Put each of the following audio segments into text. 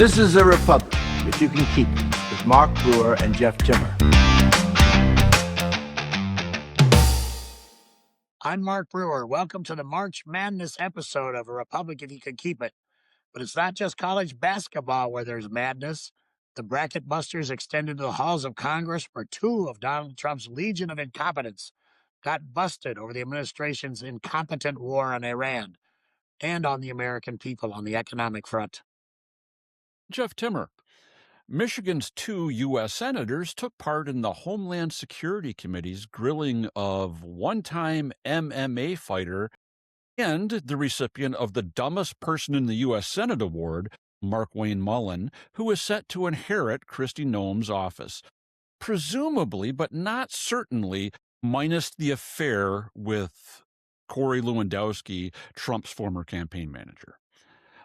This is a republic, if you can keep it, with Mark Brewer and Jeff Timmer. I'm Mark Brewer. Welcome to the March Madness episode of A Republic If You Could Keep It. But it's not just college basketball where there's madness. The bracket busters extended to the halls of Congress where two of Donald Trump's legion of incompetents got busted over the administration's incompetent war on Iran and on the American people on the economic front. Jeff Timmer. Michigan's two U.S. senators took part in the Homeland Security Committee's grilling of one-time MMA fighter and the recipient of the Dumbest Person in the U.S. Senate Award, Markwayne Mullin, who is set to inherit Kristi Noem's office. Presumably, but not certainly, minus the affair with Corey Lewandowski, Trump's former campaign manager.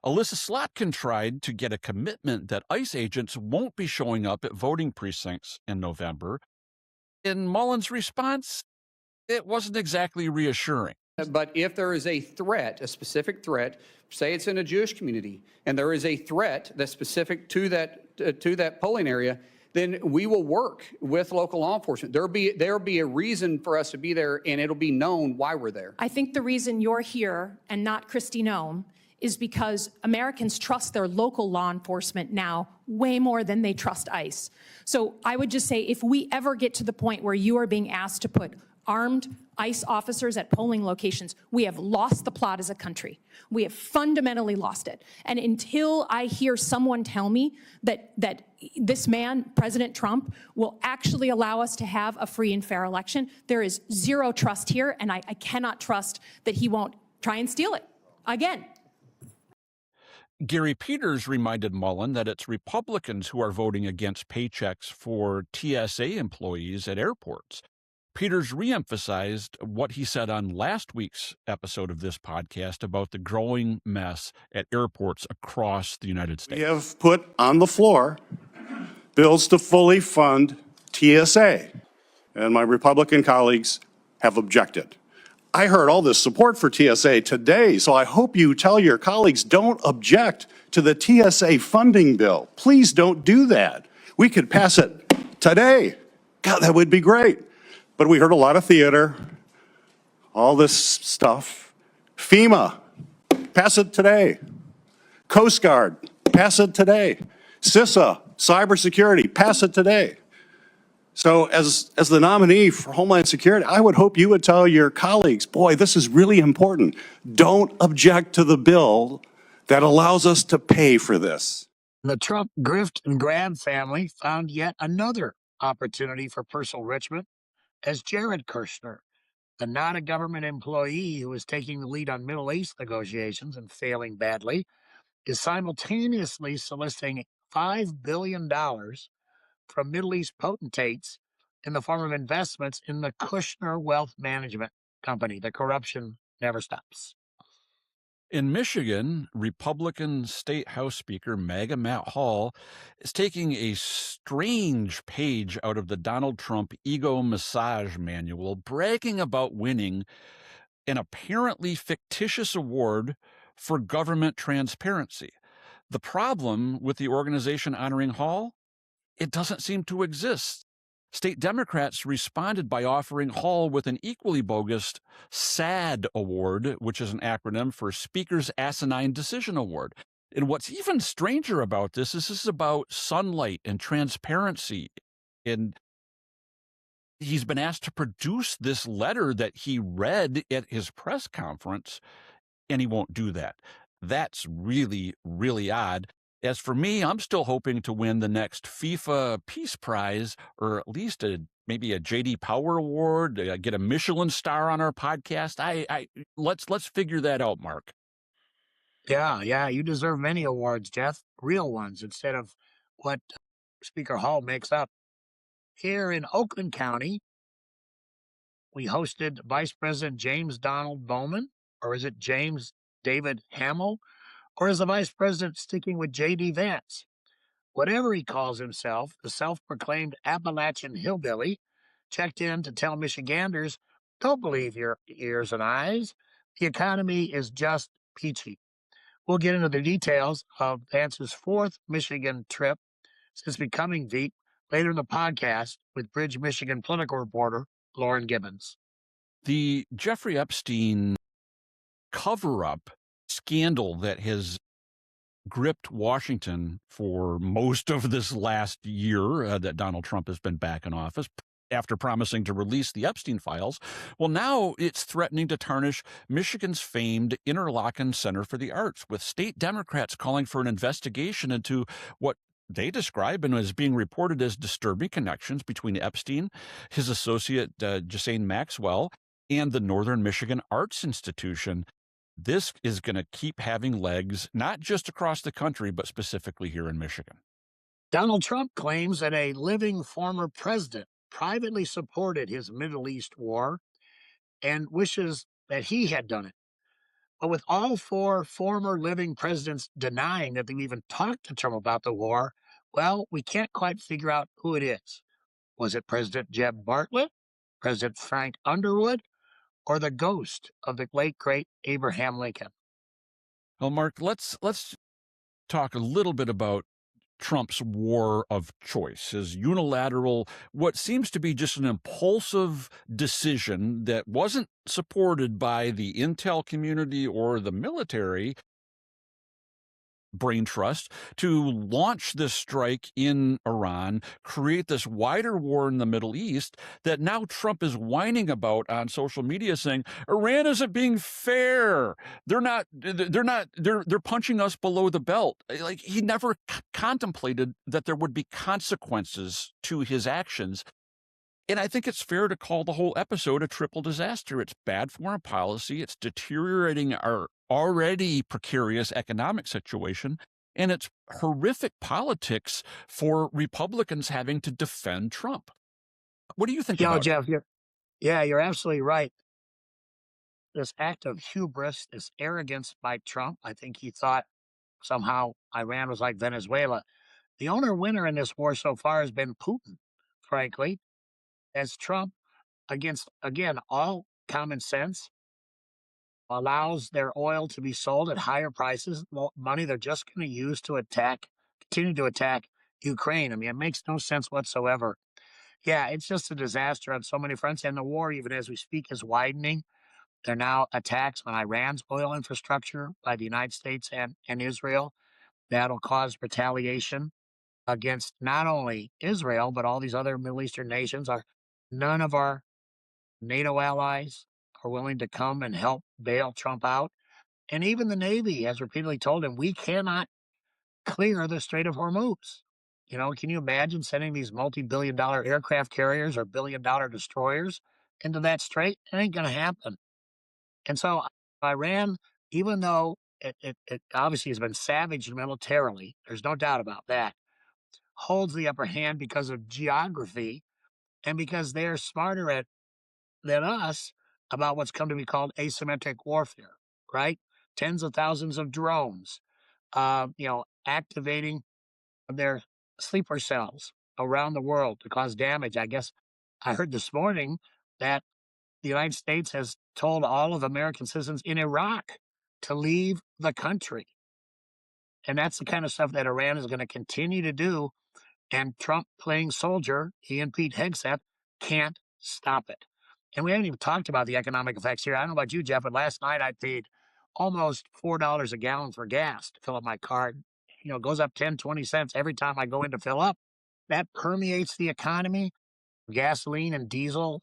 Alyssa Slotkin tried to get a commitment that ICE agents won't be showing up at voting precincts in November. In Mullin's response, it wasn't exactly reassuring. But if there is a threat, a specific threat, say it's in a Jewish community, and there is a threat that's specific to that polling area, then we will work with local law enforcement. There'll be a reason for us to be there, and it'll be known why we're there. I think the reason you're here and not Kristi Noem is because Americans trust their local law enforcement now way more than they trust ICE. So I would just say if we ever get to the point where you are being asked to put armed ICE officers at polling locations, we have lost the plot as a country. We have fundamentally lost it. And until I hear someone tell me that this man, President Trump, will actually allow us to have a free and fair election, there is zero trust here, and I cannot trust that he won't try and steal it again. Gary Peters reminded Mullin that it's Republicans who are voting against paychecks for TSA employees at airports. Peters reemphasized what he said on last week's episode of this podcast about the growing mess at airports across the United States. We have put on the floor bills to fully fund TSA, and my Republican colleagues have objected. I heard all this support for TSA today, so I hope you tell your colleagues don't object to the TSA funding bill. Please don't do that. We could pass it today. God, that would be great. But we heard a lot of theater, all this stuff. FEMA, pass it today. Coast Guard, pass it today. CISA, cybersecurity, pass it today. So as the nominee for Homeland Security, I would hope you would tell your colleagues, boy, this is really important. Don't object to the bill that allows us to pay for this. The Trump grift and grab family found yet another opportunity for personal enrichment as Jared Kushner, the not-a-government employee who is taking the lead on Middle East negotiations and failing badly, is simultaneously soliciting $5 billion from Middle East potentates in the form of investments in the Kushner Wealth Management Company. The corruption never stops. In Michigan, Republican State House Speaker MAGA Matt Hall is taking a strange page out of the Donald Trump ego massage manual, bragging about winning an apparently fictitious award for government transparency. The problem with the organization honoring Hall? It doesn't seem to exist. State Democrats responded by offering Hall with an equally bogus SAD award, which is an acronym for Speaker's Asinine Decision Award. And what's even stranger about this is about sunlight and transparency. And he's been asked to produce this letter that he read at his press conference, and he won't do that. That's really, really odd. As for me, I'm still hoping to win the next FIFA Peace Prize, or at least maybe a J.D. Power Award, get a Michelin star on our podcast. Let's figure that out, Mark. Yeah, you deserve many awards, Jeff. Real ones instead of what Speaker Hall makes up. Here in Oakland County, we hosted Vice President James Donald Bowman, or is it James David Hamill? Or is the vice president sticking with J.D. Vance? Whatever he calls himself, the self-proclaimed Appalachian hillbilly checked in to tell Michiganders, don't believe your ears and eyes. The economy is just peachy. We'll get into the details of Vance's fourth Michigan trip since becoming VP later in the podcast with Bridge, Michigan political reporter Lauren Gibbons. The Jeffrey Epstein cover-up scandal that has gripped Washington for most of this last year that Donald Trump has been back in office after promising to release the Epstein files. Well, now it's threatening to tarnish Michigan's famed Interlochen Center for the Arts, with state Democrats calling for an investigation into what they describe and as being reported as disturbing connections between Epstein, his associate Ghislaine Maxwell, and the Northern Michigan Arts Institution. This is going to keep having legs, not just across the country, but specifically here in Michigan. Donald Trump claims that a living former president privately supported his Middle East war and wishes that he had done it. But with all four former living presidents denying that they've even talked to Trump about the war, well, we can't quite figure out who it is. Was it President Jeb Bartlett, President Frank Underwood, or the ghost of the late, great Abraham Lincoln? Well, Mark, let's talk a little bit about Trump's war of choice, his unilateral, what seems to be just an impulsive decision that wasn't supported by the intel community or the military brain trust, to launch this strike in Iran, create this wider war in the Middle East that now Trump is whining about on social media, saying Iran isn't being fair. They're punching us below the belt. Like, he never contemplated that there would be consequences to his actions. And I think it's fair to call the whole episode a triple disaster. It's bad foreign policy, it's deteriorating our already precarious economic situation, and it's horrific politics for Republicans having to defend Trump. What do you think about Jeff, you're absolutely right. This act of hubris, this arrogance by Trump, I think he thought somehow Iran was like Venezuela. The winner in this war so far has been Putin, frankly, as Trump, against, again, all common sense, allows their oil to be sold at higher prices, money they're just going to use to continue to attack Ukraine. I mean, it makes no sense whatsoever. Yeah, it's just a disaster on so many fronts. And the war, even as we speak, is widening. There are now attacks on Iran's oil infrastructure by the United States and Israel. That'll cause retaliation against not only Israel, but all these other Middle Eastern nations. None of our NATO allies are willing to come and help bail Trump out. And even the Navy has repeatedly told him, we cannot clear the Strait of Hormuz. Can you imagine sending these multi-billion-dollar aircraft carriers or billion-dollar destroyers into that strait? It ain't going to happen. And so Iran, even though it obviously has been savaged militarily, there's no doubt about that, holds the upper hand because of geography and because they're smarter than us about what's come to be called asymmetric warfare, right? Tens of thousands of drones, activating their sleeper cells around the world to cause damage. I guess I heard this morning that the United States has told all of American citizens in Iraq to leave the country. And that's the kind of stuff that Iran is going to continue to do. And Trump, playing soldier, he and Pete Hegseth, can't stop it. And we haven't even talked about the economic effects here. I don't know about you, Jeff, but last night I paid almost $4 a gallon for gas to fill up my car. It goes up 10, 20 cents every time I go in to fill up. That permeates the economy. Gasoline and diesel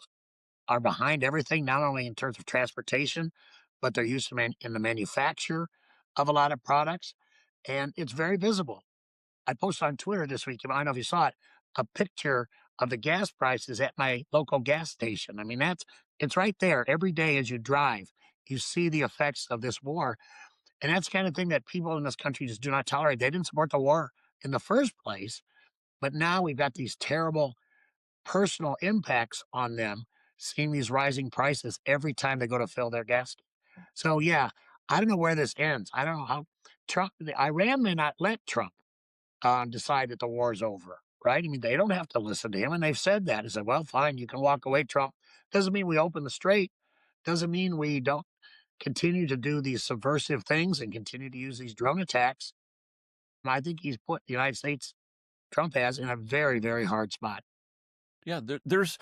are behind everything, not only in terms of transportation, but they're used in the manufacture of a lot of products. And it's very visible. I posted on Twitter this week, I don't know if you saw it, a picture of the gas prices at my local gas station. I mean, it's right there every day as you drive. You see the effects of this war. And that's the kind of thing that people in this country just do not tolerate. They didn't support the war in the first place, but now we've got these terrible personal impacts on them, seeing these rising prices every time they go to fill their gas. So, yeah, I don't know where this ends. I don't know how Iran may not let Trump decide that the war is over, right? I mean, they don't have to listen to him, and they've said that. They said, well, fine, you can walk away, Trump. Doesn't mean we open the strait. Doesn't mean we don't continue to do these subversive things and continue to use these drone attacks, I think he's put the United States, Trump has, in a very, very hard spot. Yeah, there's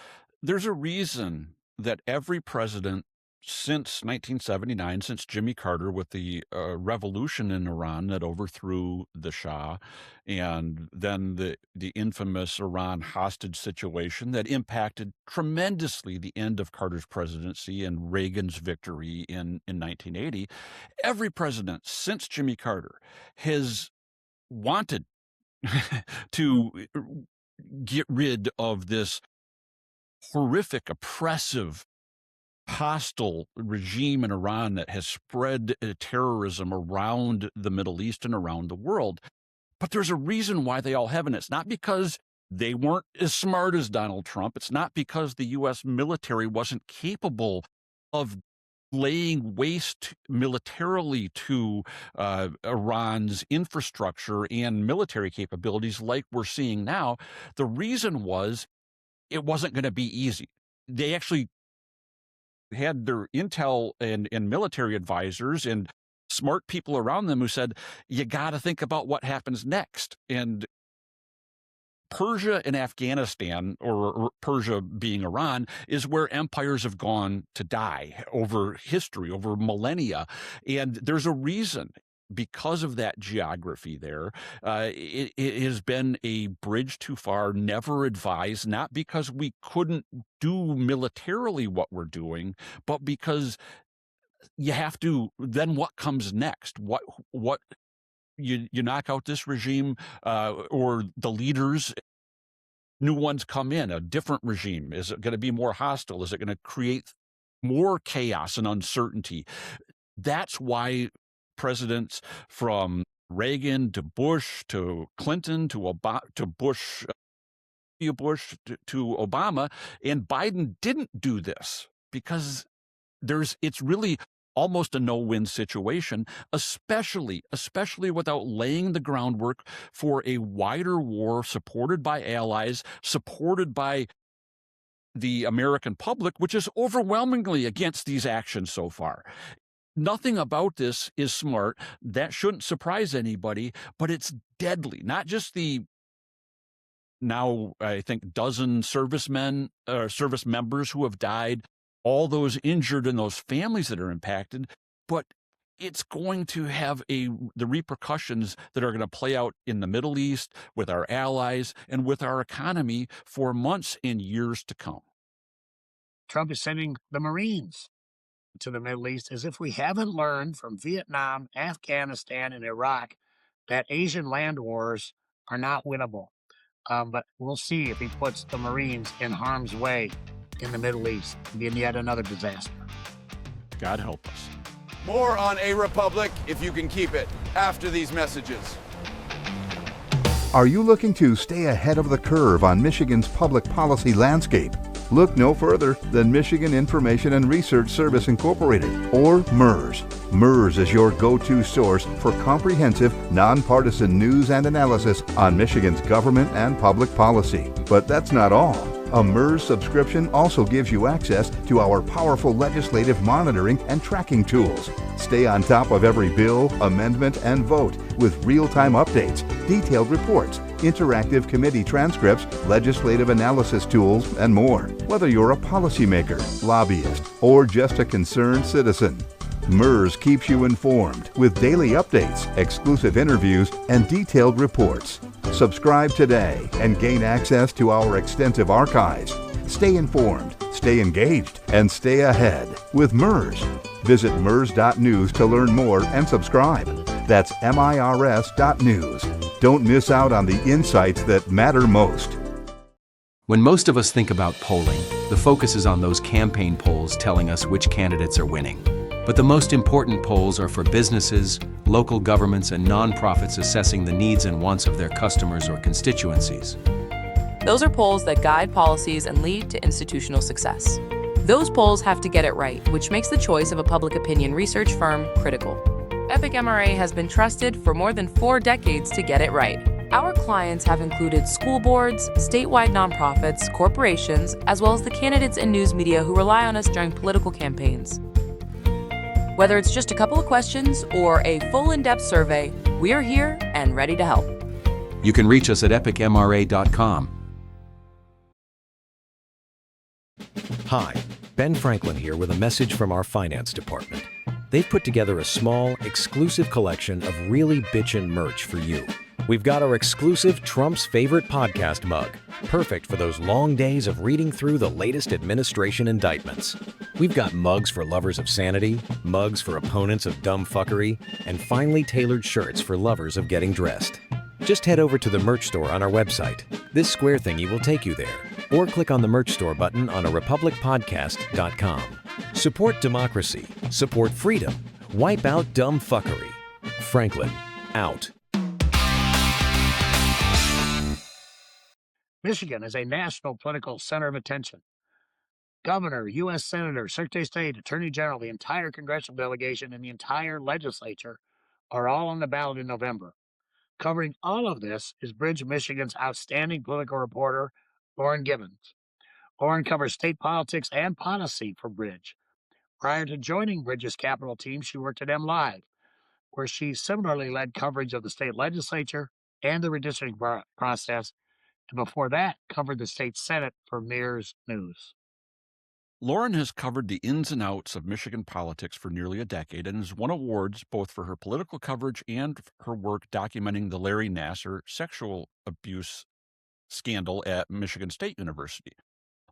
a reason that every president since 1979, since Jimmy Carter with the revolution in Iran that overthrew the Shah, and then the infamous Iran hostage situation that impacted tremendously the end of Carter's presidency and Reagan's victory in 1980, every president since Jimmy Carter has wanted to get rid of this horrific, oppressive, hostile regime in Iran that has spread terrorism around the Middle East and around the world. But there's a reason why they all haven't. It's not because they weren't as smart as Donald Trump. It's not because the U.S. military wasn't capable of laying waste militarily to Iran's infrastructure and military capabilities like we're seeing now. The reason was it wasn't going to be easy. They actually had their intel and military advisors and smart people around them who said, you got to think about what happens next. And Persia and Afghanistan, or Persia being Iran, is where empires have gone to die over history, over millennia. And there's a reason. Because of that geography there, it has been a bridge too far, never advised, not because we couldn't do militarily what we're doing, but because you have to, then what comes next? What you knock out this regime or the leaders, new ones come in, a different regime. Is it going to be more hostile? Is it going to create more chaos and uncertainty? That's why presidents from Reagan to Bush to Clinton to Bush to Obama and Biden didn't do this, because it's really almost a no-win situation, especially without laying the groundwork for a wider war supported by allies, supported by the American public, which is overwhelmingly against these actions so far. Nothing about this is smart. That shouldn't surprise anybody, but it's deadly. Not just the now, I think, dozen servicemen or service members who have died, all those injured and those families that are impacted, but it's going to have the repercussions that are going to play out in the Middle East with our allies and with our economy for months and years to come. Trump is sending the Marines to the Middle East, as if we haven't learned from Vietnam, Afghanistan, and Iraq that Asian land wars are not winnable. But we'll see if he puts the Marines in harm's way in the Middle East, being yet another disaster. God help us. More on A Republic, if you can keep it, after these messages. Are you looking to stay ahead of the curve on Michigan's public policy landscape? Look no further than Michigan Information and Research Service Incorporated, or MERS. MERS is your go-to source for comprehensive, nonpartisan news and analysis on Michigan's government and public policy. But that's not all. A MERS subscription also gives you access to our powerful legislative monitoring and tracking tools. Stay on top of every bill, amendment, and vote with real-time updates, detailed reports, interactive committee transcripts, legislative analysis tools, and more. Whether you're a policymaker, lobbyist, or just a concerned citizen, MERS keeps you informed with daily updates, exclusive interviews, and detailed reports. Subscribe today and gain access to our extensive archives. Stay informed, stay engaged, and stay ahead with MERS. Visit MERS.news to learn more and subscribe. That's MIRS.news. Don't miss out on the insights that matter most. When most of us think about polling, the focus is on those campaign polls telling us which candidates are winning. But the most important polls are for businesses, local governments, and nonprofits assessing the needs and wants of their customers or constituencies. Those are polls that guide policies and lead to institutional success. Those polls have to get it right, which makes the choice of a public opinion research firm critical. Epic MRA has been trusted for more than 4 decades to get it right. Our clients have included school boards, statewide nonprofits, corporations, as well as the candidates and news media who rely on us during political campaigns. Whether it's just a couple of questions or a full in-depth survey, we're here and ready to help. You can reach us at epicmra.com. Hi, Ben Franklin here with a message from our finance department. They've put together a small, exclusive collection of really bitchin' merch for you. We've got our exclusive Trump's Favorite Podcast mug, perfect for those long days of reading through the latest administration indictments. We've got mugs for lovers of sanity, mugs for opponents of dumb fuckery, and finely tailored shirts for lovers of getting dressed. Just head over to the merch store on our website. This square thingy will take you there. Or click on the merch store button on arepublicpodcast.com. Support democracy. Support freedom. Wipe out dumb fuckery. Franklin, out. Michigan is a national political center of attention. Governor, U.S. Senator, Secretary of State, Attorney General, the entire congressional delegation, and the entire legislature are all on the ballot in November. Covering all of this is Bridge, Michigan's outstanding political reporter, Lauren Gibbons. Lauren covers state politics and policy for Bridge. Prior to joining Bridge's Capitol team, she worked at MLive, where she similarly led coverage of the state legislature and the redistricting process, and before that, covered the state Senate for Mears News. Lauren has covered the ins and outs of Michigan politics for nearly a decade and has won awards both for her political coverage and her work documenting the Larry Nassar sexual abuse scandal at Michigan State University.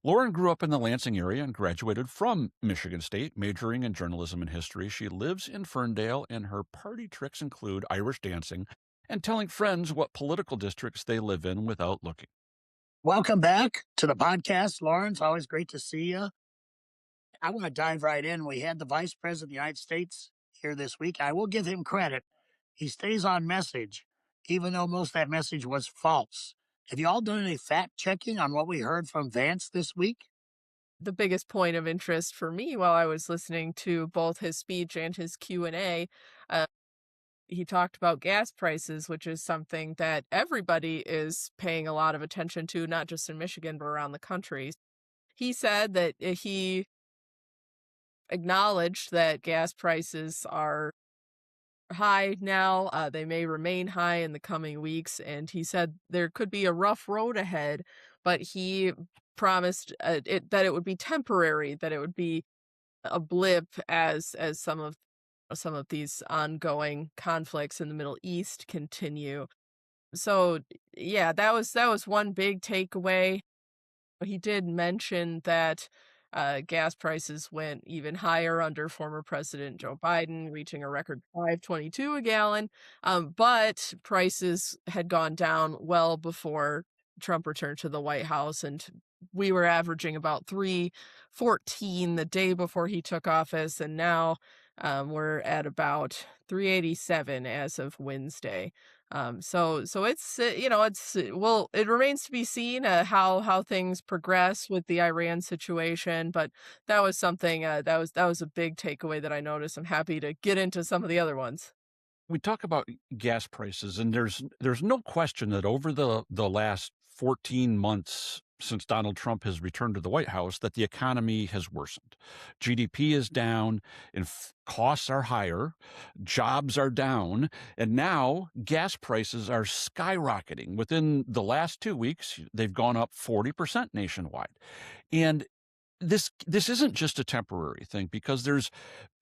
Lauren grew up in the Lansing area and graduated from Michigan State, majoring in journalism and history. She lives in Ferndale, and her party tricks include Irish dancing and telling friends what political districts they live in without looking. Welcome back to the podcast, Lauren. It's always great to see you. I want to dive right in. We had the Vice President of the United States here this week. I will give him credit. He stays on message, even though most of that message was false. Have you all done any fact-checking on what we heard from Vance this week? The biggest point of interest for me while I was listening to both his speech and his Q&A, he talked about gas prices, which is something that everybody is paying a lot of attention to, not just in Michigan, but around the country. He said that he acknowledged that gas prices are high now. They may remain high in the coming weeks, and he said there could be a rough road ahead, but he promised that it would be temporary, that it would be a blip as some of these ongoing conflicts in the Middle East continue. So yeah, that was one big takeaway. He did mention that gas prices went even higher under former President Joe Biden, reaching a record $5.22 a gallon. But prices had gone down well before Trump returned to the White House, and we were averaging about $3.14 the day before he took office, and now we're at about $3.87 as of Wednesday. So it's it remains to be seen how things progress with the Iran situation, but that was something that was a big takeaway that I noticed. I'm happy to get into some of the other ones. We talk about gas prices, and there's no question that over the last 14 months since Donald Trump has returned to the White House, that the economy has worsened. GDP is down, and costs are higher, jobs are down, and now gas prices are skyrocketing. Within the last 2 weeks, they've gone up 40% nationwide. And this isn't just a temporary thing, because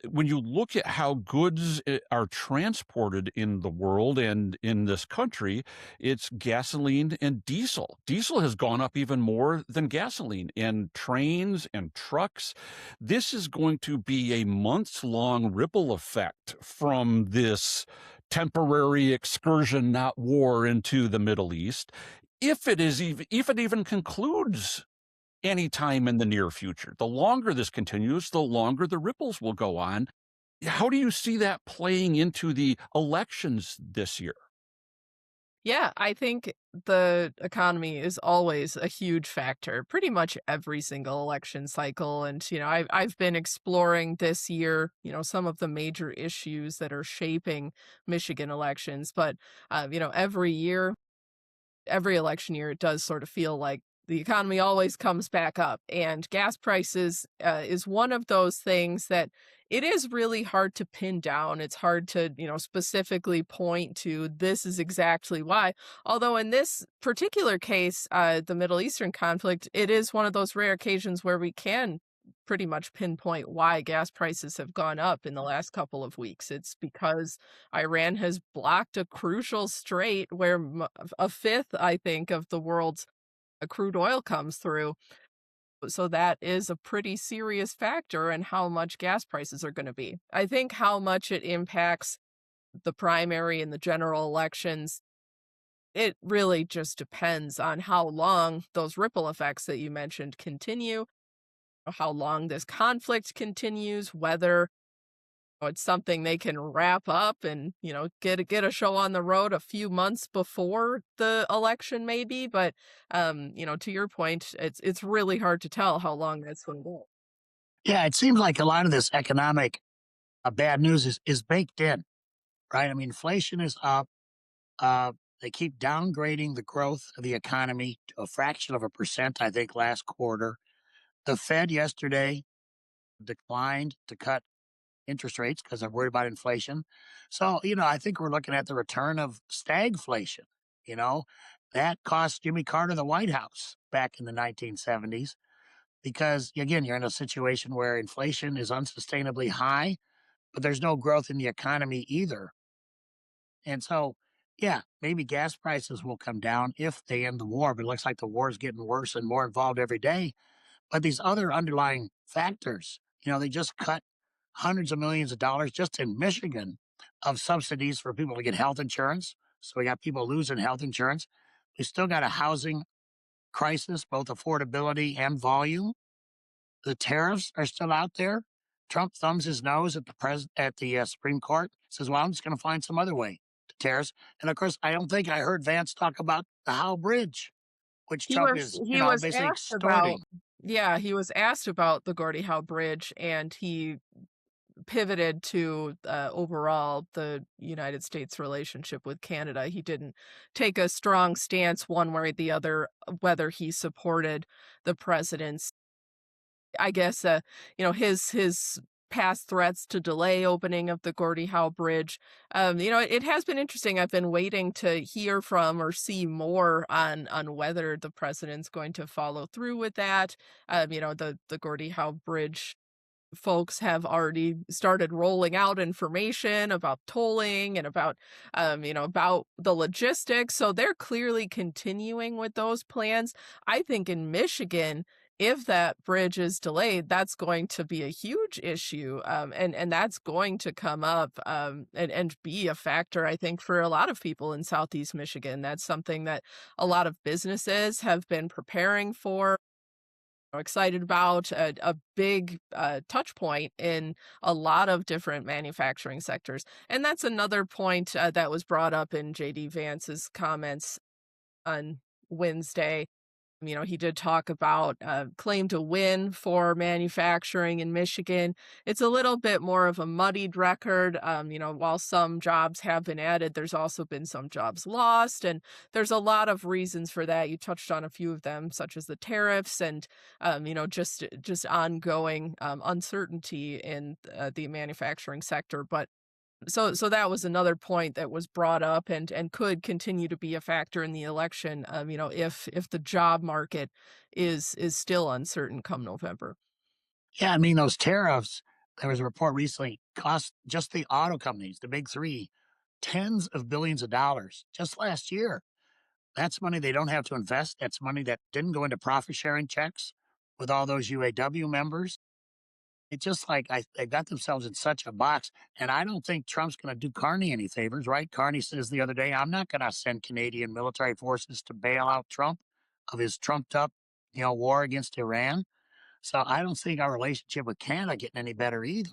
when you look at how goods are transported in the world and in this country, it's gasoline and diesel. Diesel has gone up even more than gasoline, and trains and trucks. This is going to be a months-long ripple effect from this temporary excursion, not war, into the Middle East, if it even concludes anytime in the near future. The longer this continues, the longer the ripples will go on. How do you see that playing into the elections this year? Yeah, I think the economy is always a huge factor, pretty much every single election cycle. And, I've been exploring this year, some of the major issues that are shaping Michigan elections. But, every year, every election year, it does sort of feel like the economy always comes back up, and gas prices is one of those things that it is really hard to pin down. It's hard to, specifically point to this is exactly why. Although in this particular case, the Middle Eastern conflict, it is one of those rare occasions where we can pretty much pinpoint why gas prices have gone up in the last couple of weeks. It's because Iran has blocked a crucial strait where a fifth, I think, of the world's crude oil comes through. So that is a pretty serious factor in how much gas prices are going to be. I think how much it impacts the primary and the general elections, it really just depends on how long those ripple effects that you mentioned continue, how long this conflict continues, whether it's something they can wrap up and, get a show on the road a few months before the election maybe. But, to your point, it's really hard to tell how long that's going to go. Yeah, it seems like a lot of this economic bad news is baked in, right? I mean, inflation is up. They keep downgrading the growth of the economy to a fraction of a percent, I think, last quarter. The Fed yesterday declined to cut interest rates because they're worried about inflation. So, I think we're looking at the return of stagflation. You know, that cost Jimmy Carter the White House back in the 1970s because, again, you're in a situation where inflation is unsustainably high, but there's no growth in the economy either. And so, yeah, maybe gas prices will come down if they end the war, but it looks like the war is getting worse and more involved every day. But these other underlying factors, they just cut hundreds of millions of dollars just in Michigan of subsidies for people to get health insurance. So we got people losing health insurance. We still got a housing crisis, both affordability and volume. The tariffs are still out there. Trump thumbs his nose at the Supreme Court, says, "Well, I'm just going to find some other way to tariffs." And of course, I don't think I heard Vance talk about the Howe Bridge, which He Trump was is, he was basically asked about extorting. Yeah, he was asked about the Gordie Howe Bridge, and he pivoted to overall the United States relationship with Canada. He didn't take a strong stance one way or the other whether he supported the president's, I guess, his past threats to delay opening of the Gordie Howe Bridge. It has been interesting. I've been waiting to hear from or see more on whether the president's going to follow through with that. The Gordie Howe Bridge folks have already started rolling out information about tolling and about the logistics. So they're clearly continuing with those plans. I think in Michigan, if that bridge is delayed, that's going to be a huge issue. And that's going to come up and be a factor, I think, for a lot of people in Southeast Michigan. That's something that a lot of businesses have been preparing for, excited about, a big touch point in a lot of different manufacturing sectors. And that's another point that was brought up in J.D. Vance's comments on Wednesday. He did talk about claim to win for manufacturing in Michigan. It's a little bit more of a muddied record. While some jobs have been added, there's also been some jobs lost. And there's a lot of reasons for that. You touched on a few of them, such as the tariffs and, just ongoing uncertainty in the manufacturing sector. But so that was another point that was brought up and could continue to be a factor in the election, if the job market is still uncertain come November. Yeah, I mean, those tariffs, there was a report recently, cost just the auto companies, the big three, tens of billions of dollars just last year. That's money they don't have to invest. That's money that didn't go into profit sharing checks with all those UAW members. It's just like they got themselves in such a box. And I don't think Trump's going to do Carney any favors, right? Carney says the other day, "I'm not going to send Canadian military forces to bail out Trump of his trumped up, war against Iran." So I don't think our relationship with Canada getting any better either.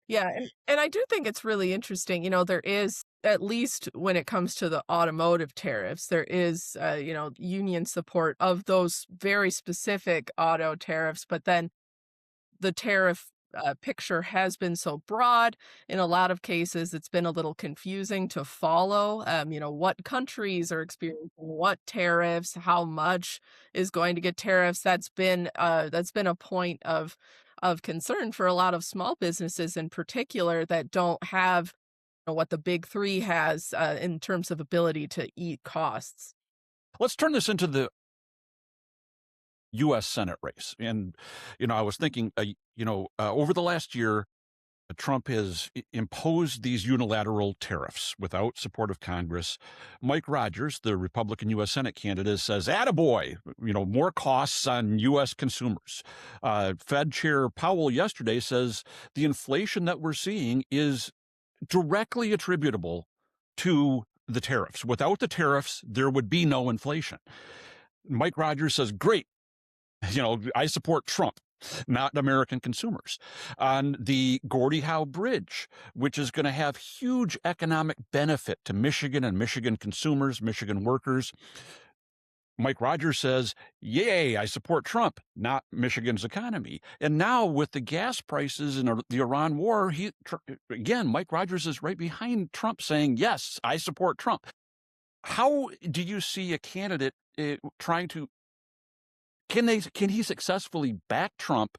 Yeah, and I do think it's really interesting. There is, at least when it comes to the automotive tariffs, there is, union support of those very specific auto tariffs, but then the tariff picture has been so broad. In a lot of cases, it's been a little confusing to follow. What countries are experiencing what tariffs, how much is going to get tariffs. That's been a point of of concern for a lot of small businesses in particular that don't have what the big three has in terms of ability to eat costs. Let's turn this into the U.S. Senate race. And, I was thinking, over the last year, Trump has imposed these unilateral tariffs without support of Congress. Mike Rogers, the Republican U.S. Senate candidate, says, attaboy, more costs on U.S. consumers. Fed Chair Powell yesterday says the inflation that we're seeing is directly attributable to the tariffs. Without the tariffs, there would be no inflation. Mike Rogers says, great, I support Trump, not American consumers. On the Gordie Howe Bridge, which is going to have huge economic benefit to Michigan and Michigan consumers, Michigan workers, Mike Rogers says, yay, I support Trump, not Michigan's economy. And now with the gas prices and the Iran war, again, Mike Rogers is right behind Trump saying, yes, I support Trump. How do you see a candidate trying to Can he successfully back Trump,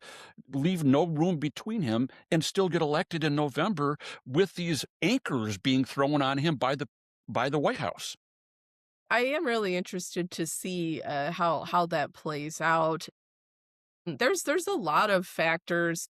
leave no room between him, and still get elected in November with these anchors being thrown on him by the White House? I am really interested to see how that plays out. There's a lot of factors,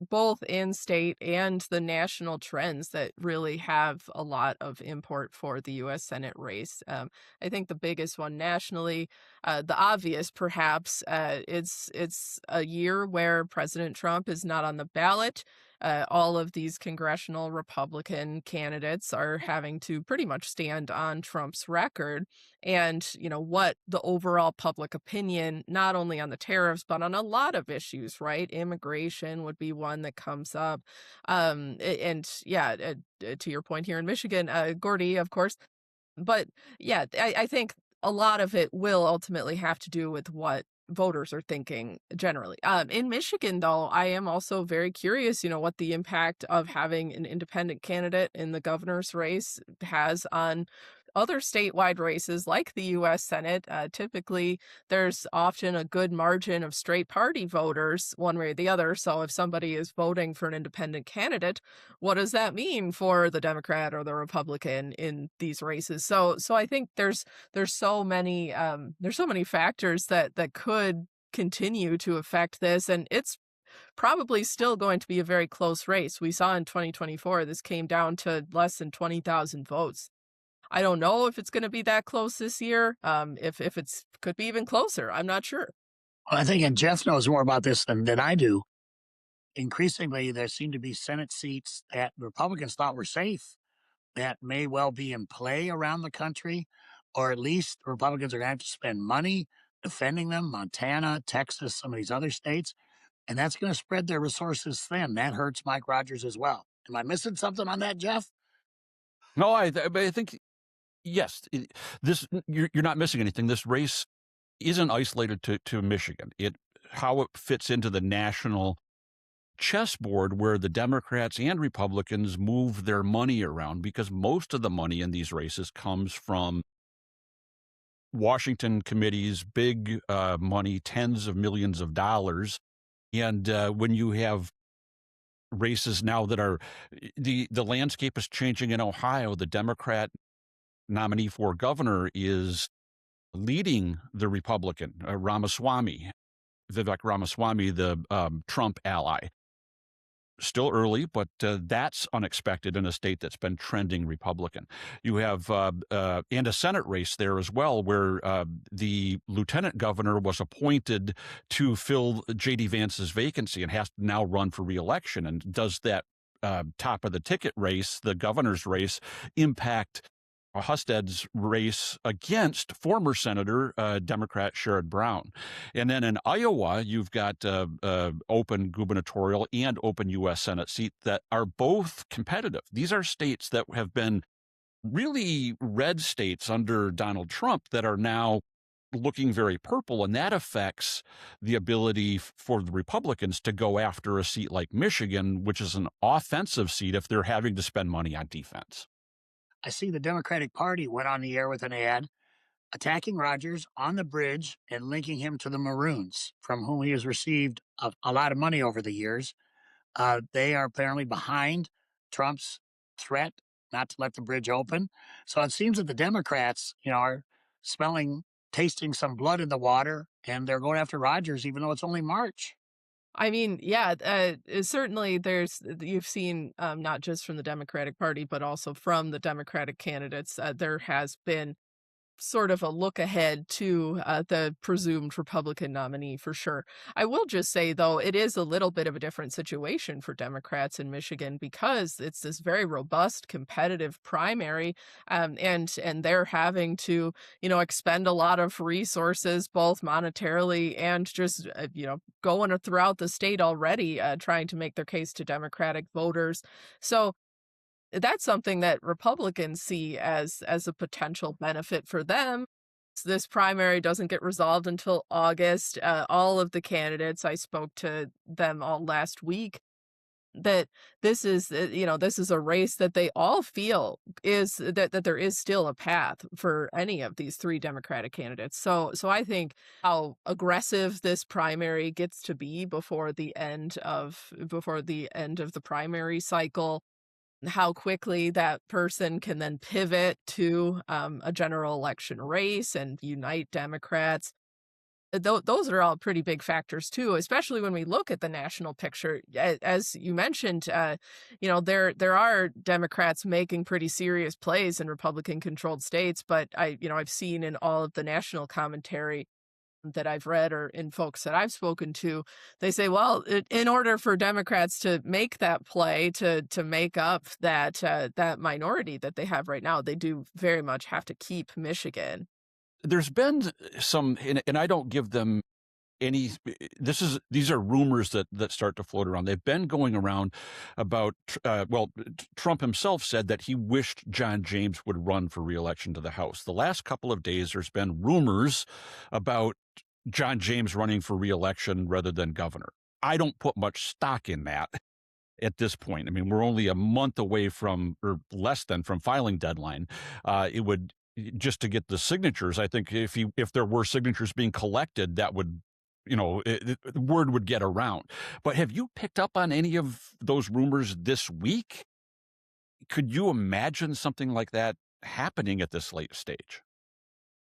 both in state and the national trends, that really have a lot of import for the U.S. Senate race. I think the biggest one nationally, the obvious perhaps, it's a year where President Trump is not on the ballot. All of these congressional Republican candidates are having to pretty much stand on Trump's record. And, what the overall public opinion, not only on the tariffs, but on a lot of issues, right? Immigration would be one that comes up. And yeah, to your point here in Michigan, Gordie, of course. But yeah, I think a lot of it will ultimately have to do with what voters are thinking generally. In Michigan, though, I am also very curious, what the impact of having an independent candidate in the governor's race has on other statewide races like the U.S. Senate. Typically, there's often a good margin of straight party voters one way or the other. So if somebody is voting for an independent candidate, what does that mean for the Democrat or the Republican in these races? So I think there's so many factors that could continue to affect this, and it's probably still going to be a very close race. We saw in 2024, this came down to less than 20,000 votes. I don't know if it's going to be that close this year. If it's could be even closer, I'm not sure. Well, I think, and Jeff knows more about this than I do, increasingly there seem to be Senate seats that Republicans thought were safe that may well be in play around the country, or at least Republicans are going to have to spend money defending them, Montana, Texas, some of these other states, and that's going to spread their resources thin. That hurts Mike Rogers as well. Am I missing something on that, Jeff? No, I think, yes, you're not missing anything. This race isn't isolated to Michigan. How it fits into the national chessboard where the Democrats and Republicans move their money around, because most of the money in these races comes from Washington committees, big money, tens of millions of dollars. And when you have races now that are the landscape is changing in Ohio, the Democrat nominee for governor is leading the Republican, Vivek Ramaswamy, the Trump ally. Still early, but that's unexpected in a state that's been trending Republican. You have and a Senate race there as well, where the lieutenant governor was appointed to fill J.D. Vance's vacancy and has to now run for re-election. And does that top of the ticket race, the governor's race, impact Husted's race against former Senator Democrat Sherrod Brown? And then in Iowa, you've got open gubernatorial and open U.S. Senate seat that are both competitive. These are states that have been really red states under Donald Trump that are now looking very purple, and that affects the ability for the Republicans to go after a seat like Michigan, which is an offensive seat if they're having to spend money on defense. I see the Democratic Party went on the air with an ad attacking Rogers on the bridge and linking him to the Maroons, from whom he has received a lot of money over the years. They are apparently behind Trump's threat not to let the bridge open. So it seems that the Democrats, are tasting some blood in the water, and they're going after Rogers, even though it's only March. I mean, yeah, certainly you've seen, not just from the Democratic Party, but also from the Democratic candidates, there has been sort of a look ahead to the presumed Republican nominee for sure. I will just say, though, it is a little bit of a different situation for Democrats in Michigan because it's this very robust, competitive primary, and they're having to, expend a lot of resources, both monetarily and just, going throughout the state already, trying to make their case to Democratic voters. So that's something that Republicans see as a potential benefit for them. This primary doesn't get resolved until August. All of the candidates, I spoke to them all last week, that this is a race that they all feel is that there is still a path for any of these three Democratic candidates. So I think how aggressive this primary gets to be before the end of the primary cycle, how quickly that person can then pivot to a general election race and unite Democrats. Those are all pretty big factors too, especially when we look at the national picture. As you mentioned, there are Democrats making pretty serious plays in Republican-controlled states, but I've seen in all of the national commentary that I've read or in folks that I've spoken to, they say, well, in order for Democrats to make that play, to make up that minority that they have right now, they do very much have to keep Michigan. There's been some, and I don't give them any. These are rumors that start to float around. They've been going around about. Trump himself said that he wished John James would run for re-election to the House. The last couple of days, there's been rumors about John James running for re-election rather than governor. I don't put much stock in that at this point. I mean, we're only a month away from, or less than, from filing deadline. It would, just to get the signatures, I think if there were signatures being collected, that would, the word would get around. But have you picked up on any of those rumors this week? Could you imagine something like that happening at this late stage?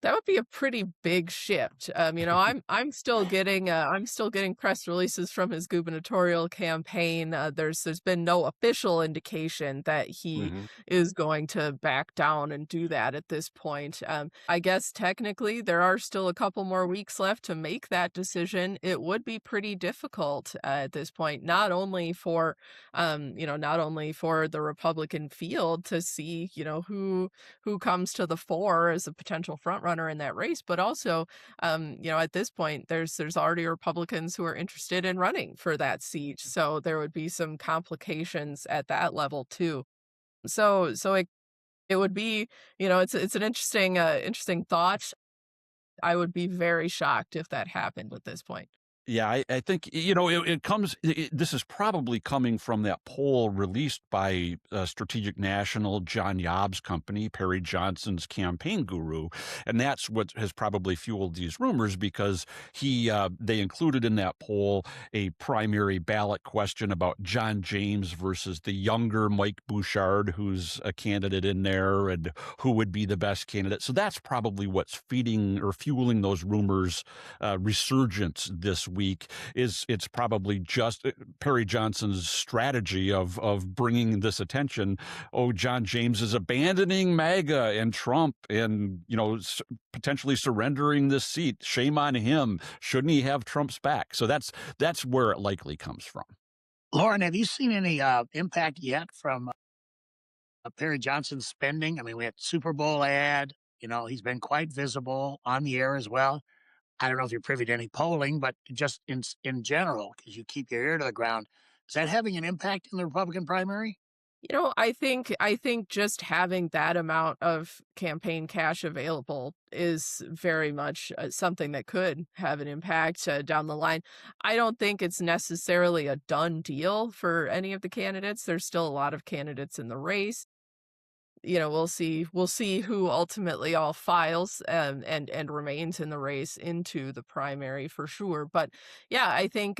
That would be a pretty big shift. I'm still getting press releases from his gubernatorial campaign. There's been no official indication that he is going to back down and do that at this point. I guess technically there are still a couple more weeks left to make that decision. It would be pretty difficult at this point, not only for the Republican field to see, who comes to the fore as a potential front runner in that race, but also, at this point, there's already Republicans who are interested in running for that seat. So there would be some complications at that level too. So it would be, it's an interesting thought. I would be very shocked if that happened at this point. Yeah, I think, this is probably coming from that poll released by Strategic National, John Yobb's company, Perry Johnson's campaign guru. And that's what has probably fueled these rumors, because they included in that poll a primary ballot question about John James versus the younger Mike Bouchard, who's a candidate in there, and who would be the best candidate. So that's probably what's feeding or fueling those rumors resurgence this week. It's probably just Perry Johnson's strategy of bringing this attention. Oh, John James is abandoning MAGA and Trump and, potentially surrendering this seat. Shame on him. Shouldn't he have Trump's back? So that's where it likely comes from. Lauren, have you seen any impact yet from Perry Johnson's spending? I mean, we had Super Bowl ad. He's been quite visible on the air as well. I don't know if you're privy to any polling, but just in general, because you keep your ear to the ground, is that having an impact in the Republican primary? I think just having that amount of campaign cash available is very much something that could have an impact down the line. I don't think it's necessarily a done deal for any of the candidates. There's still a lot of candidates in the race. we'll see who ultimately all files and remains in the race into the primary for sure. But yeah, I think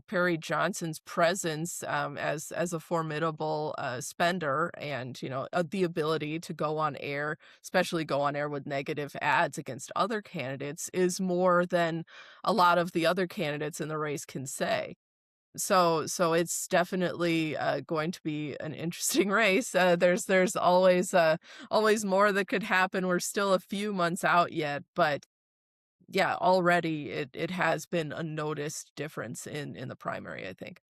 Perry Johnson's presence as a formidable spender, and the ability to go on air, especially go on air with negative ads against other candidates, is more than a lot of the other candidates in the race can say. So it's definitely going to be an interesting race. There's always more that could happen. We're still a few months out yet, but yeah, already it has been a noticed difference in the primary, I think.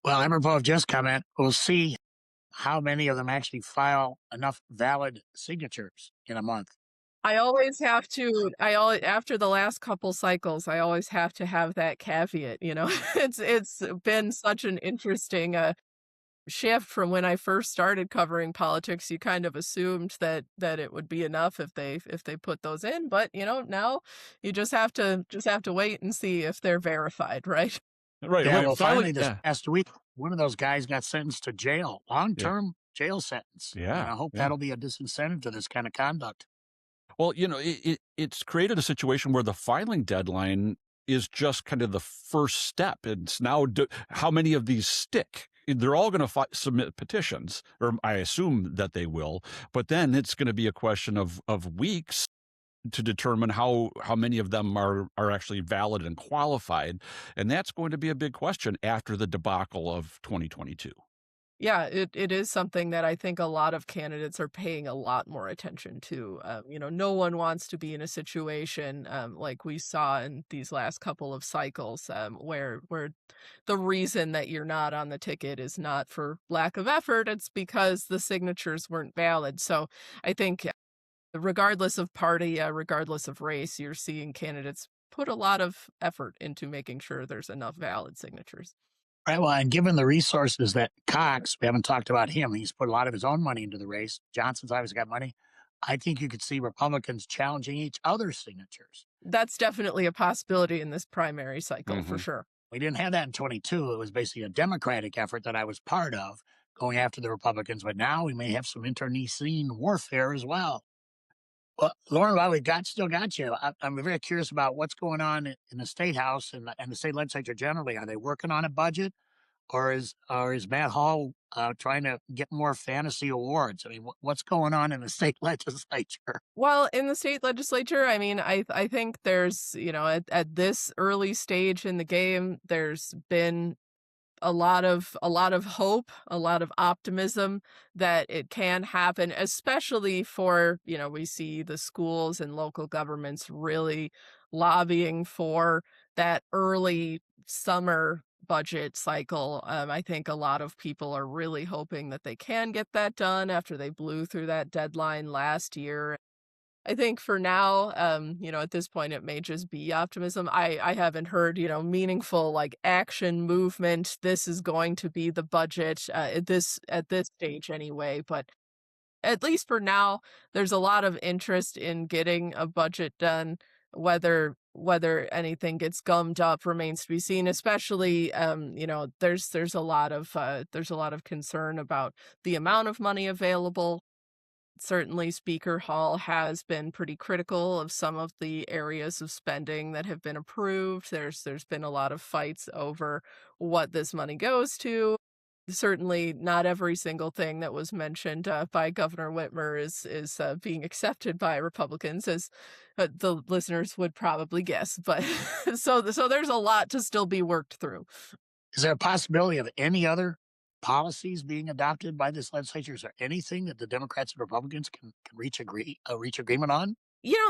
Well, apropos of just comment, we'll see how many of them actually file enough valid signatures in a month. I always have to, after the last couple cycles, I always have to have that caveat, it's been such an interesting shift from when I first started covering politics. You kind of assumed that it would be enough if they put those in, but now you just have to wait and see if they're verified, right? Right. Yeah, Wait, well, finally this yeah. past week, one of those guys got sentenced to jail, long-term jail sentence. Yeah, And I hope yeah. that'll be a disincentive to this kind of conduct. Well, it's created a situation where the filing deadline is just kind of the first step. It's now how many of these stick? They're all going to submit petitions, or I assume that they will. But then it's going to be a question of weeks to determine how many of them are actually valid and qualified, and that's going to be a big question after the debacle of 2022. Yeah, it is something that I think a lot of candidates are paying a lot more attention to. No one wants to be in a situation like we saw in these last couple of cycles, where the reason that you're not on the ticket is not for lack of effort; it's because the signatures weren't valid. So I think, regardless of party, regardless of race, you're seeing candidates put a lot of effort into making sure there's enough valid signatures. Right. Well, and given the resources that Cox, we haven't talked about him, he's put a lot of his own money into the race. Johnson's obviously got money. I think you could see Republicans challenging each other's signatures. That's definitely a possibility in this primary cycle, for Mhm. sure. We didn't have that in 22. It was basically a Democratic effort that I was part of going after the Republicans. But now we may have some internecine warfare as well. Well, Lauren, while we still got you, I'm very curious about what's going on in the state house and the state legislature generally. Are they working on a budget, or is Matt Hall trying to get more fantasy awards? I mean, what's going on in the state legislature? Well, in the state legislature, I mean, I think there's, at this early stage in the game, there's been a lot of hope, a lot of optimism that it can happen, especially for, we see the schools and local governments really lobbying for that early summer budget cycle. I think a lot of people are really hoping that they can get that done after they blew through that deadline last year. I think for now, at this point, it may just be optimism. I haven't heard, meaningful like action movement. This is going to be the budget at this stage anyway. But at least for now, there's a lot of interest in getting a budget done. Whether anything gets gummed up remains to be seen. Especially, there's a lot of concern about the amount of money available. Certainly, Speaker Hall has been pretty critical of some of the areas of spending that have been approved. There's been a lot of fights over what this money goes to. Certainly, not every single thing that was mentioned by Governor Whitmer is being accepted by Republicans, as the listeners would probably guess. But so there's a lot to still be worked through. Is there a possibility of any other policies being adopted by this legislature? Is there anything that the Democrats and Republicans can reach agreement on?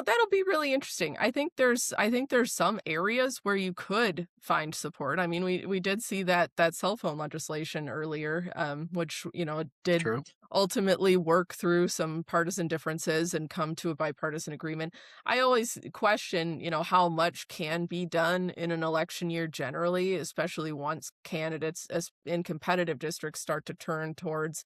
That'll be really interesting. I think there's some areas where you could find support. I mean, we did see that cell phone legislation earlier, which, did True. ultimately work through some partisan differences and come to a bipartisan agreement. I always question, how much can be done in an election year generally, especially once candidates in competitive districts start to turn towards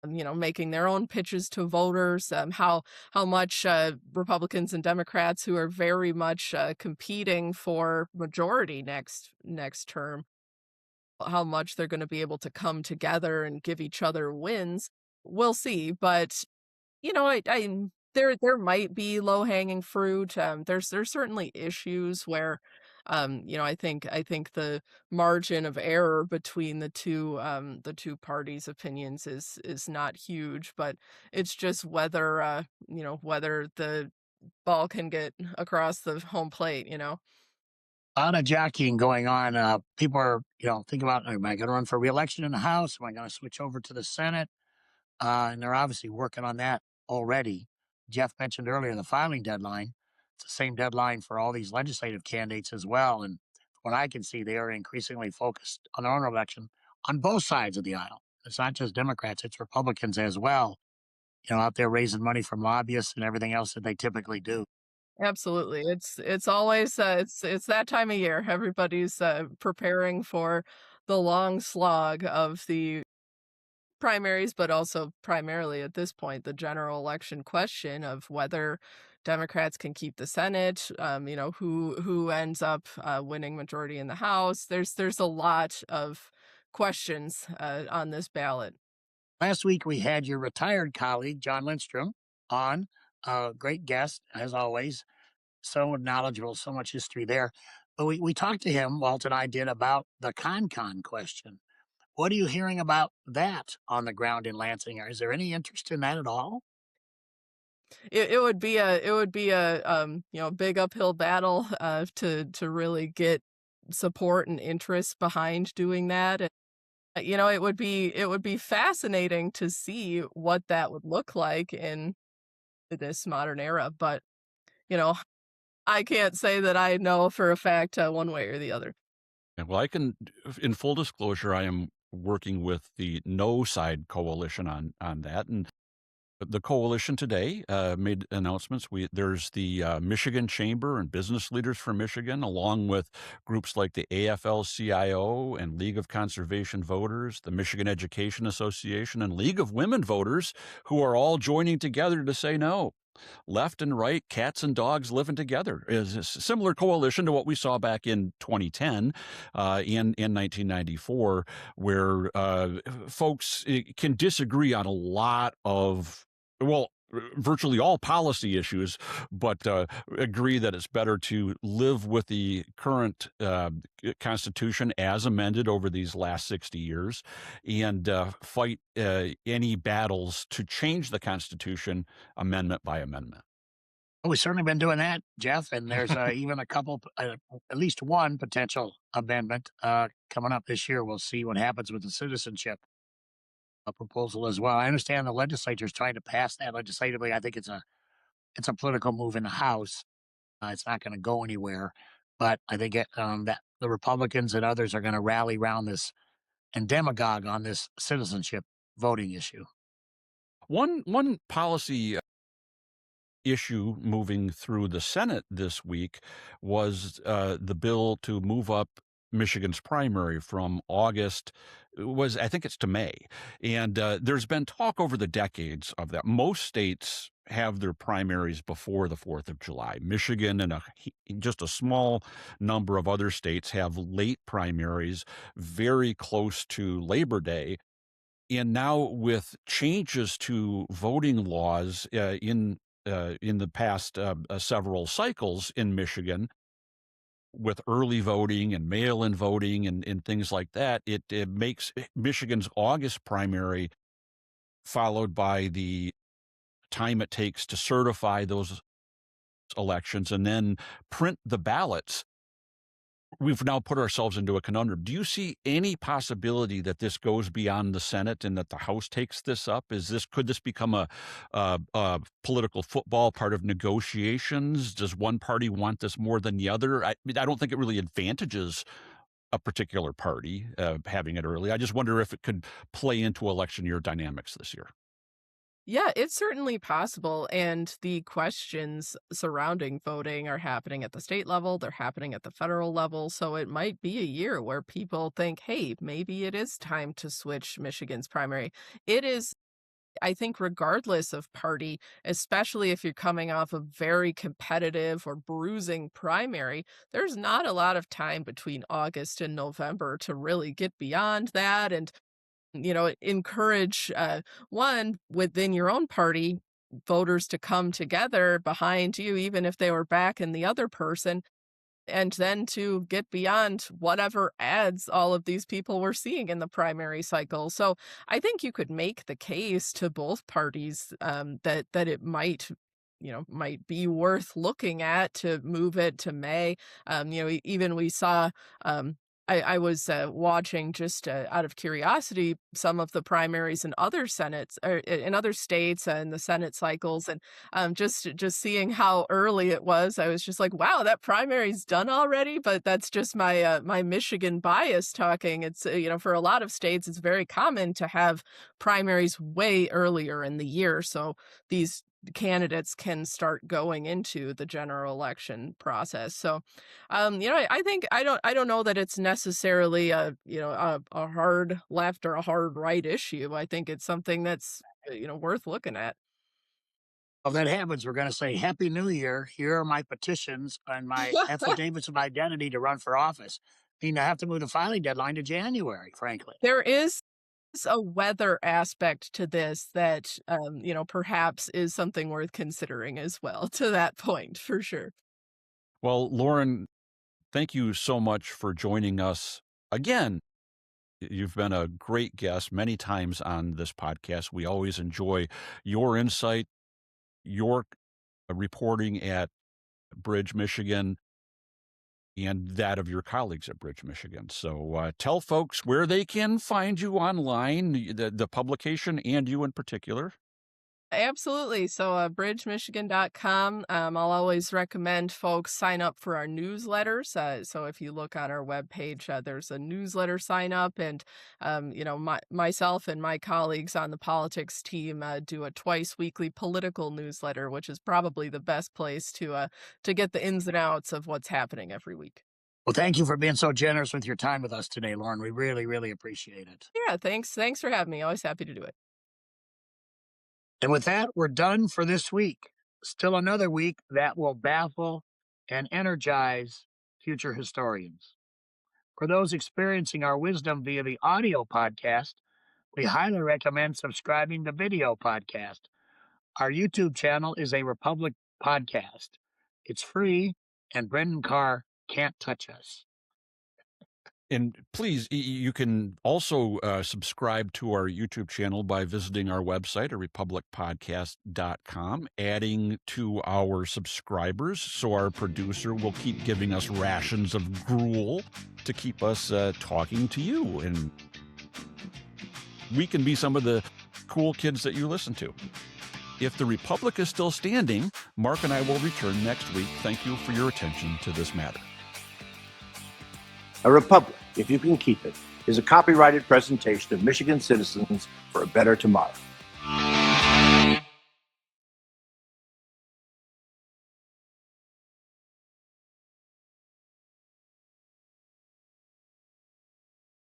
making their own pitches to voters, how much Republicans and Democrats, who are very much competing for majority next term, how much they're going to be able to come together and give each other wins. We'll see, but There might be low-hanging fruit. There's certainly issues where, I think the margin of error between the two parties' opinions is not huge, but it's just whether the ball can get across the home plate. A lot of jockeying going on. People are, thinking about, am I going to run for reelection in the House? Am I going to switch over to the Senate? And they're obviously working on that already. Jeff mentioned earlier the filing deadline. It's the same deadline for all these legislative candidates as well. And from what I can see, they are increasingly focused on their own election on both sides of the aisle. It's not just Democrats, it's Republicans as well, out there raising money from lobbyists and everything else that they typically do. Absolutely. It's always it's that time of year. Everybody's preparing for the long slog of the primaries, but also primarily at this point, the general election question of whether Democrats can keep the Senate, who ends up winning majority in the House. There's a lot of questions on this ballot. Last week, we had your retired colleague, John Lindstrom, on. Great guest, as always. So knowledgeable, so much history there. But we talked to him, Walt and I did, about the con question. What are you hearing about that on the ground in Lansing? Is there any interest in that at all? It would be a big uphill battle to really get support and interest behind doing that. And, it would be fascinating to see what that would look like in this modern era. But you know, I can't say that I know for a fact one way or the other. Yeah, well, in full disclosure, I am working with the No Side Coalition on that, and the coalition today made announcements. There's the Michigan Chamber and Business Leaders for Michigan, along with groups like the AFL-CIO and League of Conservation Voters, the Michigan Education Association, and League of Women Voters, who are all joining together to say no. Left and right, cats and dogs living together is a similar coalition to what we saw back in 2010 in 1994, where folks can disagree on a lot of, well, virtually all policy issues, but agree that it's better to live with the current Constitution as amended over these last 60 years and fight any battles to change the Constitution amendment by amendment. Well, we've certainly been doing that, Jeff, and there's even a couple, at least one potential amendment coming up this year. We'll see what happens with the citizenship proposal as well. I understand the legislature is trying to pass that legislatively. I think it's a political move in the House. It's not going to go anywhere, but I think that the Republicans and others are going to rally around this and demagogue on this citizenship voting issue. One policy issue moving through the Senate this week was the bill to move up Michigan's primary from August I think it's to May. And there's been talk over the decades of that. Most states have their primaries before the 4th of July. Michigan and just a small number of other states have late primaries very close to Labor Day. And now with changes to voting laws in the past several cycles in Michigan, with early voting and mail-in voting and things like that, it makes Michigan's August primary, followed by the time it takes to certify those elections and then print the ballots. We've now put ourselves into a conundrum. Do you see any possibility that this goes beyond the Senate and that the House takes this up? Could this become a political football, part of negotiations? Does one party want this more than the other? I don't think it really advantages a particular party having it early. I just wonder if it could play into election year dynamics this year. Yeah, it's certainly possible. And the questions surrounding voting are happening at the state level, they're happening at the federal level. So it might be a year where people think, hey, maybe it is time to switch Michigan's primary. It is, I think, regardless of party, especially if you're coming off a very competitive or bruising primary, there's not a lot of time between August and November to really get beyond that and encourage one within your own party voters to come together behind you, even if they were backing the other person, and then to get beyond whatever ads all of these people were seeing in the primary cycle. So I think you could make the case to both parties that it might be worth looking at to move it to May. Even we saw. I was watching just out of curiosity some of the primaries in other senates or in other states and the Senate cycles, and just seeing how early it was. I was just like, wow, that primary's done already. But that's just my my Michigan bias talking. It's for a lot of states, it's very common to have primaries way earlier in the year, so these candidates can start going into the general election process. So, I think I don't know that it's necessarily a hard left or a hard right issue. I think it's something that's worth looking at. If that happens, we're going to say, Happy New Year. Here are my petitions and my affidavits of identity to run for office. I mean, I have to move the filing deadline to January, frankly. There is a weather aspect to this that perhaps is something worth considering as well, to that point, for sure. Well, Lauren, thank you so much for joining us again. You've been a great guest many times on this podcast. We always enjoy your insight, your reporting at Bridge, Michigan, and that of your colleagues at Bridge, Michigan. So tell folks where they can find you online, the publication and you in particular. Absolutely. So bridgemichigan.com. I'll always recommend folks sign up for our newsletters. So if you look on our webpage, there's a newsletter sign up, and myself and my colleagues on the politics team do a twice weekly political newsletter, which is probably the best place to get the ins and outs of what's happening every week. Well, thank you for being so generous with your time with us today, Lauren. We really, really appreciate it. Yeah, thanks for having me. Always happy to do it. And with that, we're done for this week. Still another week that will baffle and energize future historians. For those experiencing our wisdom via the audio podcast, we highly recommend subscribing to video podcast. Our YouTube channel is a Republic podcast. It's free, and Brendan Carr can't touch us. And please, you can also subscribe to our YouTube channel by visiting our website at republicpodcast.com, adding to our subscribers so our producer will keep giving us rations of gruel to keep us talking to you. And we can be some of the cool kids that you listen to. If the Republic is still standing, Mark and I will return next week. Thank you for your attention to this matter. A Republic, if you can keep it, is a copyrighted presentation of Michigan citizens for a better tomorrow.